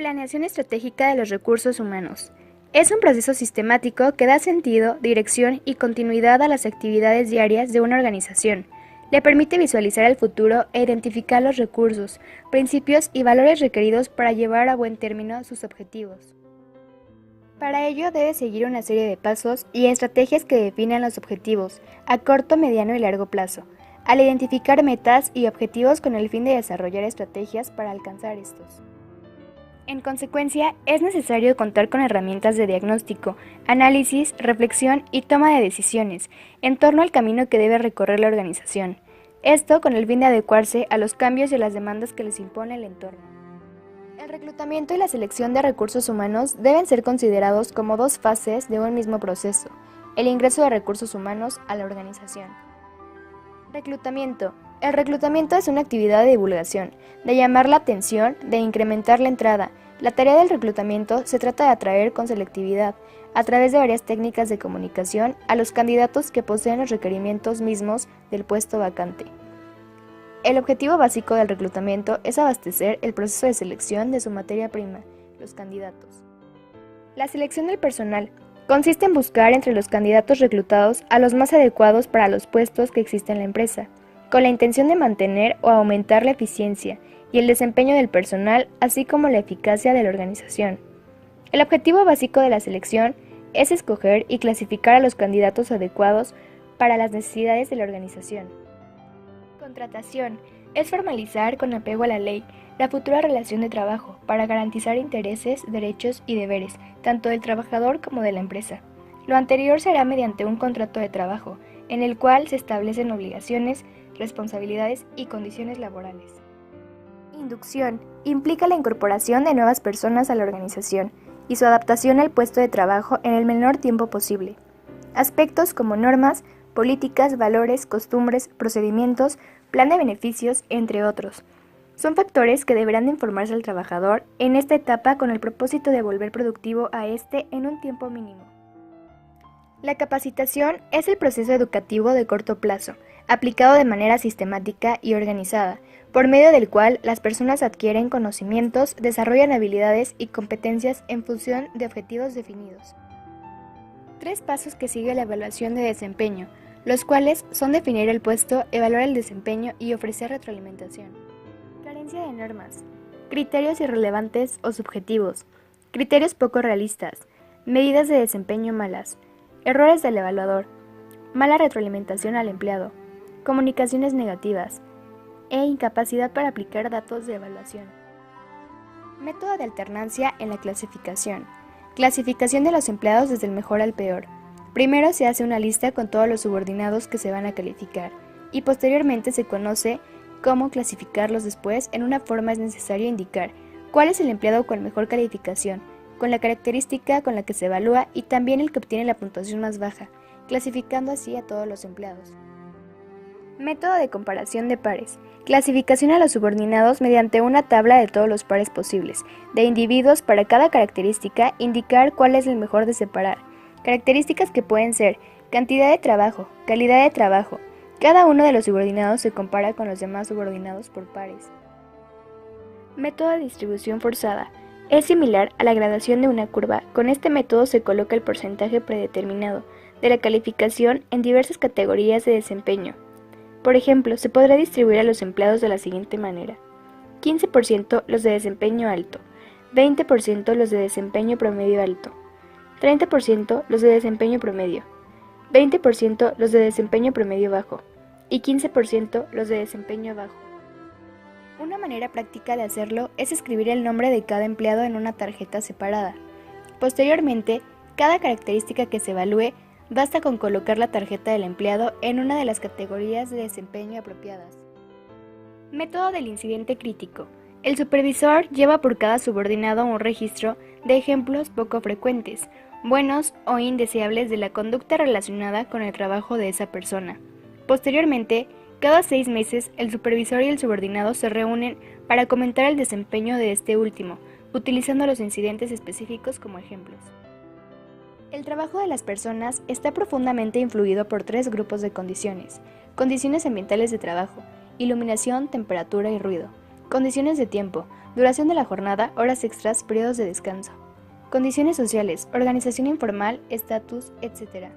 Planeación estratégica de los recursos humanos. Es un proceso sistemático que da sentido, dirección y continuidad a las actividades diarias de una organización. Le permite visualizar el futuro e identificar los recursos, principios y valores requeridos para llevar a buen término sus objetivos. Para ello debe seguir una serie de pasos y estrategias que definan los objetivos a corto, mediano y largo plazo, al identificar metas y objetivos con el fin de desarrollar estrategias para alcanzar estos. En consecuencia, es necesario contar con herramientas de diagnóstico, análisis, reflexión y toma de decisiones en torno al camino que debe recorrer la organización. Esto con el fin de adecuarse a los cambios y a las demandas que les impone el entorno. El reclutamiento y la selección de recursos humanos deben ser considerados como dos fases de un mismo proceso: el ingreso de recursos humanos a la organización. Reclutamiento. El reclutamiento es una actividad de divulgación, de llamar la atención, de incrementar la entrada. La tarea del reclutamiento se trata de atraer con selectividad, a través de varias técnicas de comunicación, a los candidatos que poseen los requerimientos mismos del puesto vacante. El objetivo básico del reclutamiento es abastecer el proceso de selección de su materia prima, los candidatos. La selección del personal consiste en buscar entre los candidatos reclutados a los más adecuados para los puestos que existen en la empresa, con la intención de mantener o aumentar la eficiencia y el desempeño del personal, así como la eficacia de la organización. El objetivo básico de la selección es escoger y clasificar a los candidatos adecuados para las necesidades de la organización. Contratación es formalizar con apego a la ley la futura relación de trabajo para garantizar intereses, derechos y deberes, tanto del trabajador como de la empresa. Lo anterior se hará mediante un contrato de trabajo, en el cual se establecen obligaciones, responsabilidades y condiciones laborales. Inducción implica la incorporación de nuevas personas a la organización y su adaptación al puesto de trabajo en el menor tiempo posible. Aspectos como normas, políticas, valores, costumbres, procedimientos, plan de beneficios, entre otros, son factores que deberán de informarse al trabajador en esta etapa con el propósito de volver productivo a este en un tiempo mínimo. La capacitación es el proceso educativo de corto plazo, aplicado de manera sistemática y organizada, por medio del cual las personas adquieren conocimientos, desarrollan habilidades y competencias en función de objetivos definidos. 3 pasos que sigue la evaluación de desempeño, los cuales son definir el puesto, evaluar el desempeño y ofrecer retroalimentación. Carencia de normas, criterios irrelevantes o subjetivos, criterios poco realistas, medidas de desempeño malas, errores del evaluador, mala retroalimentación al empleado, comunicaciones negativas e incapacidad para aplicar datos de evaluación. Método de alternancia en la clasificación. Clasificación de los empleados desde el mejor al peor. Primero se hace una lista con todos los subordinados que se van a calificar y posteriormente se conoce cómo clasificarlos después. En una forma es necesario indicar cuál es el empleado con mejor calificación, con la característica con la que se evalúa y también el que obtiene la puntuación más baja, clasificando así a todos los empleados. Método de comparación de pares. Clasificación a los subordinados mediante una tabla de todos los pares posibles, de individuos para cada característica, indicar cuál es el mejor de separar. Características que pueden ser cantidad de trabajo, calidad de trabajo. Cada uno de los subordinados se compara con los demás subordinados por pares. Método de distribución forzada. Es similar a la gradación de una curva. Con este método se coloca el porcentaje predeterminado de la calificación en diversas categorías de desempeño. Por ejemplo, se podrá distribuir a los empleados de la siguiente manera: 15% los de desempeño alto, 20% los de desempeño promedio alto, 30% los de desempeño promedio, 20% los de desempeño promedio bajo y 15% los de desempeño bajo. Una manera práctica de hacerlo es escribir el nombre de cada empleado en una tarjeta separada. Posteriormente, cada característica que se evalúe, basta con colocar la tarjeta del empleado en una de las categorías de desempeño apropiadas. Método del incidente crítico. El supervisor lleva por cada subordinado un registro de ejemplos poco frecuentes, buenos o indeseables de la conducta relacionada con el trabajo de esa persona. Posteriormente, cada 6 meses, el supervisor y el subordinado se reúnen para comentar el desempeño de este último, utilizando los incidentes específicos como ejemplos. El trabajo de las personas está profundamente influido por 3 grupos de condiciones: condiciones ambientales de trabajo, iluminación, temperatura y ruido; Condiciones de tiempo, duración de la jornada, horas extras, periodos de descanso. Condiciones sociales, organización informal, estatus, etc.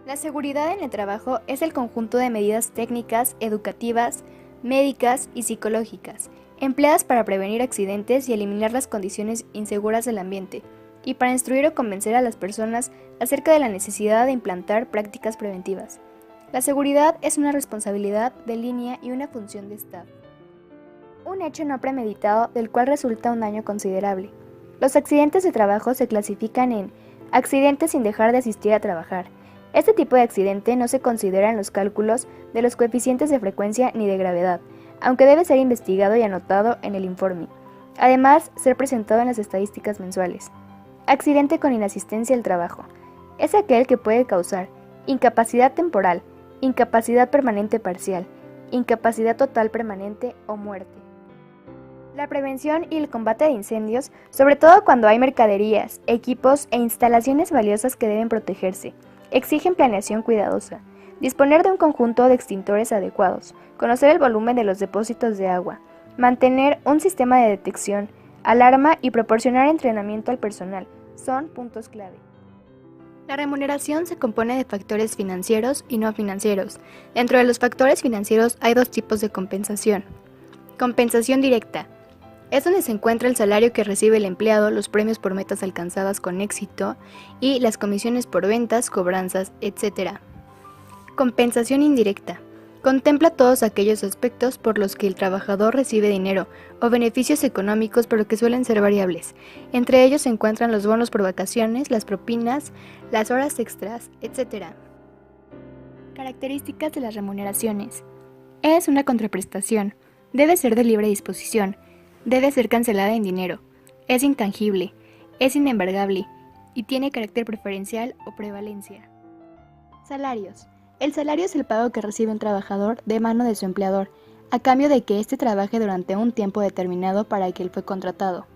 La seguridad en el trabajo es el conjunto de medidas técnicas, educativas, médicas y psicológicas, empleadas para prevenir accidentes y eliminar las condiciones inseguras del ambiente, y para instruir o convencer a las personas acerca de la necesidad de implantar prácticas preventivas. La seguridad es una responsabilidad de línea y una función de Estado. Un hecho no premeditado del cual resulta un daño considerable. Los accidentes de trabajo se clasifican en accidentes sin dejar de asistir a trabajar. Este tipo de accidente no se considera en los cálculos de los coeficientes de frecuencia ni de gravedad, aunque debe ser investigado y anotado en el informe. Además, ser presentado en las estadísticas mensuales. Accidente con inasistencia al trabajo. Es aquel que puede causar incapacidad temporal, incapacidad permanente parcial, incapacidad total permanente o muerte. La prevención y el combate de incendios, sobre todo cuando hay mercaderías, equipos e instalaciones valiosas que deben protegerse, exigen planeación cuidadosa, disponer de un conjunto de extintores adecuados, conocer el volumen de los depósitos de agua, mantener un sistema de detección, alarma y proporcionar entrenamiento al personal son puntos clave. La remuneración se compone de factores financieros y no financieros. Dentro de los factores financieros hay dos tipos de compensación. Compensación directa. Es donde se encuentra el salario que recibe el empleado, los premios por metas alcanzadas con éxito y las comisiones por ventas, cobranzas, etc. Compensación indirecta. Contempla todos aquellos aspectos por los que el trabajador recibe dinero o beneficios económicos, pero que suelen ser variables. Entre ellos se encuentran los bonos por vacaciones, las propinas, las horas extras, etc. Características de las remuneraciones. Es una contraprestación. Debe ser de libre disposición. Debe ser cancelada en dinero. Es intangible. Es inembargable. Y tiene carácter preferencial o prevalencia. Salarios. El salario es el pago que recibe un trabajador de mano de su empleador, a cambio de que éste trabaje durante un tiempo determinado para el que él fue contratado.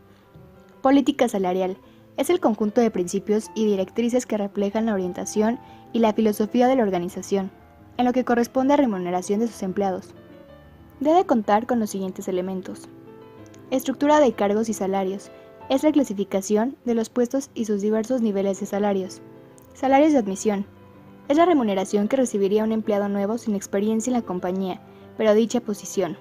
Política salarial. Es el conjunto de principios y directrices que reflejan la orientación y la filosofía de la organización, en lo que corresponde a remuneración de sus empleados. Debe contar con los siguientes elementos. Estructura de cargos y salarios. Es la clasificación de los puestos y sus diversos niveles de salarios. Salarios de admisión. Es la remuneración que recibiría un empleado nuevo sin experiencia en la compañía, pero a dicha posición.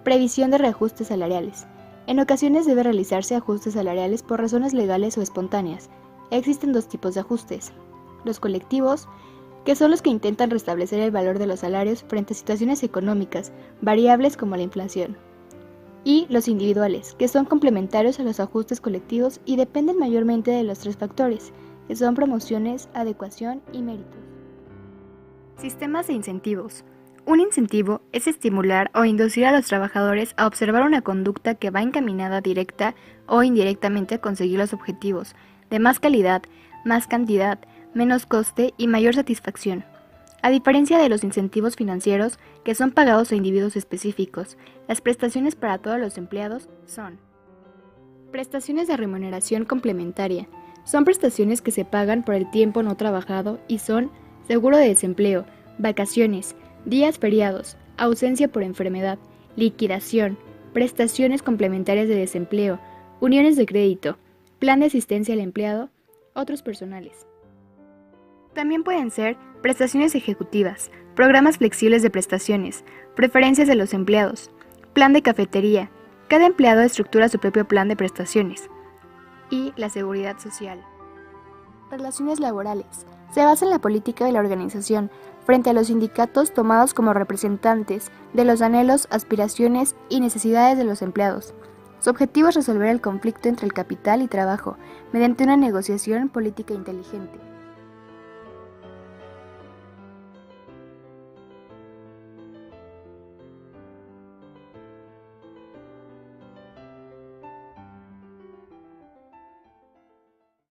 Previsión de reajustes salariales. En ocasiones debe realizarse ajustes salariales por razones legales o espontáneas. Existen dos tipos de ajustes. Los colectivos, que son los que intentan restablecer el valor de los salarios frente a situaciones económicas variables como la inflación. Y los individuales, que son complementarios a los ajustes colectivos y dependen mayormente de los tres factores, que son promociones, adecuación y méritos. Sistemas de incentivos. Un incentivo es estimular o inducir a los trabajadores a observar una conducta que va encaminada directa o indirectamente a conseguir los objetivos, de más calidad, más cantidad, menos coste y mayor satisfacción. A diferencia de los incentivos financieros, que son pagados a individuos específicos, las prestaciones para todos los empleados son prestaciones de remuneración complementaria. Son prestaciones que se pagan por el tiempo no trabajado y son seguro de desempleo, vacaciones, días feriados, ausencia por enfermedad, liquidación, prestaciones complementarias de desempleo, uniones de crédito, plan de asistencia al empleado, otros personales. También pueden ser prestaciones ejecutivas, programas flexibles de prestaciones, preferencias de los empleados, plan de cafetería. Cada empleado estructura su propio plan de prestaciones. Y la seguridad social. Relaciones laborales. Se basa en la política de la organización frente a los sindicatos tomados como representantes de los anhelos, aspiraciones y necesidades de los empleados. Su objetivo es resolver el conflicto entre el capital y trabajo mediante una negociación política inteligente.